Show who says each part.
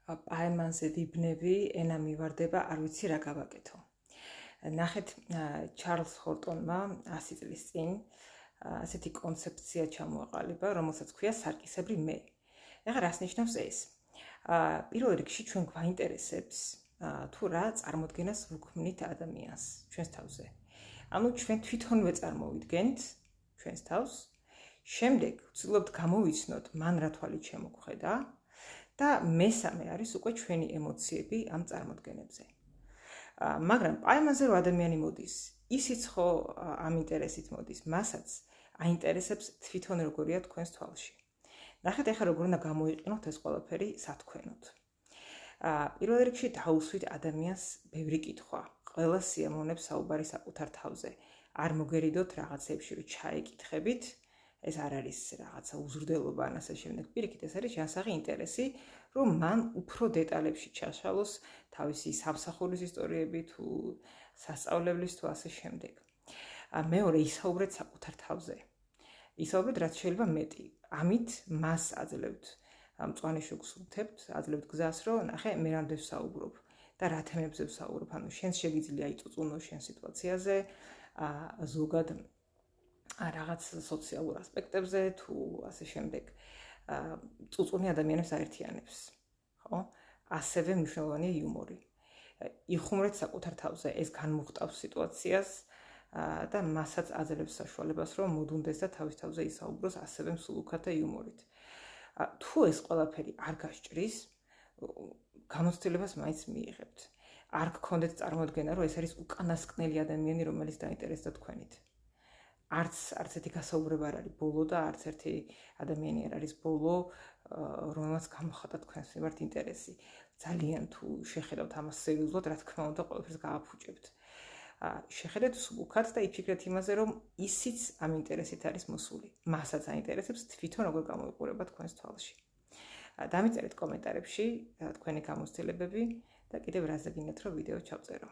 Speaker 1: პაემანზე ვიბნევი, ენა მივარდება, არ ვიცი რა გავაკეთო. ნახეთ, ჩარლზ ჰორტონმა 100 წლის წინ ასეთი კონცეფცია ჩამოაყალიბა, რომელსაც ქვია სარკისებრი მე. ეხლა რას ნიშნავს ეს? პირველ რიგში ჩვენ გვაინტერესებს თუ რა წარმოდგენას ვუქმნით ადამიანს ჩვენს თავზე. ანუ ჩვენ თვითონვე წარმოვიდგენთ ჩვენს თავს, შემდეგ ვცდილობთ გამოვიცნოთ მან რა თვალით შემოგხვედა და მესამე არის უკვე ჩვენი ემოციები ამ წარმოდგენებზე. მაგრამ პაემანზე რო ადამიანი მოდის, ისიც ხო ამ ინტერესით მოდის, მასაც აინტერესებს თვითონ როგორია თქვენს თვალში. ნახეთ ახლა როგორ უნდა გამოიყენოთ ეს ყველაფერი სათქვენოდ. პირველ რიგში დაუსვით ადამიანს ბევრი კითხვა. ყველა სიამოვნებს საუბარი საკუთარ თავზე. არ მოგერიდოთ რაღაცებში რომ ჩაეკითხებით, ეს არ არის რაღაცა უზრდელობა ან ასე შემდეგ. პირიქით ეს არის ჯანსაღი ინტერესი, რომ მან უფრო დეტალებში ჩაშალოს თავისი სამსახურის ისტორიები თუ სასწავლებლის თუ ასე შემდეგ. მეორე, ისაუბრეთ საკუთარ თავზე. ისაუბრეთ რაც შეიძლება მეტი. ამით მას აძლევთ მწვანე შუქს ვუხდებთ, აძლევთ გზას, რომ ნახე, მე რამდენ ვსაუბრობ და რა თემებზე ვსაუბრობ. ანუ შენს შეგიძლია იწუწუნო შენ სიტუაციაზე, ზოგად რაღაც სოციალურ ასპექტებზე თუ ასე შემდეგ. წუწუნი ადამიანებს აერთიანებს, ხო? ასევე მნიშვნელოვანია იუმორი. იხუმრეთ საკუთარ თავზე, ეს განმოხტავს სიტუაციას და მასაც აძლევს საშუალებას, რომ მოდუნდეს და თავის თავზე ისაუბროს ასევე მსუბუქად და იუმორით. თუ ეს ყველაფერი არ გასჭრის, გამოცდილებას მაინც მიიღებთ. არ გქონდეთ წარმოდგენა, რომ ეს არის უკანასკნელი ადამიანი, რომელიც დაინტერესდა თქვენით. არც ერთი გასაუბრება არ არის ბოლო და არც ერთი ადამიანი არ არის ბოლო, რომელმაც გამოხატა თქვენს მიმართ ინტერესი. ძალიან თუ შეხედავთ ამას სერიოზულად, რა თქმა უნდა, ყველაფერს გააფუჭებთ. შეხედეთ სუბუქად და იფიქრეთ იმაზე, რომ ისიც ამ ინტერესით არის მოსული. მასაც აინტერესებს თვითონ როგორ გამოიყურება თქვენს თვალში. დამიწერეთ კომენტარებში თქვენი გამოცდილებები და კიდევ რაზე გინდათ რომ ვიდეო ჩავწერო.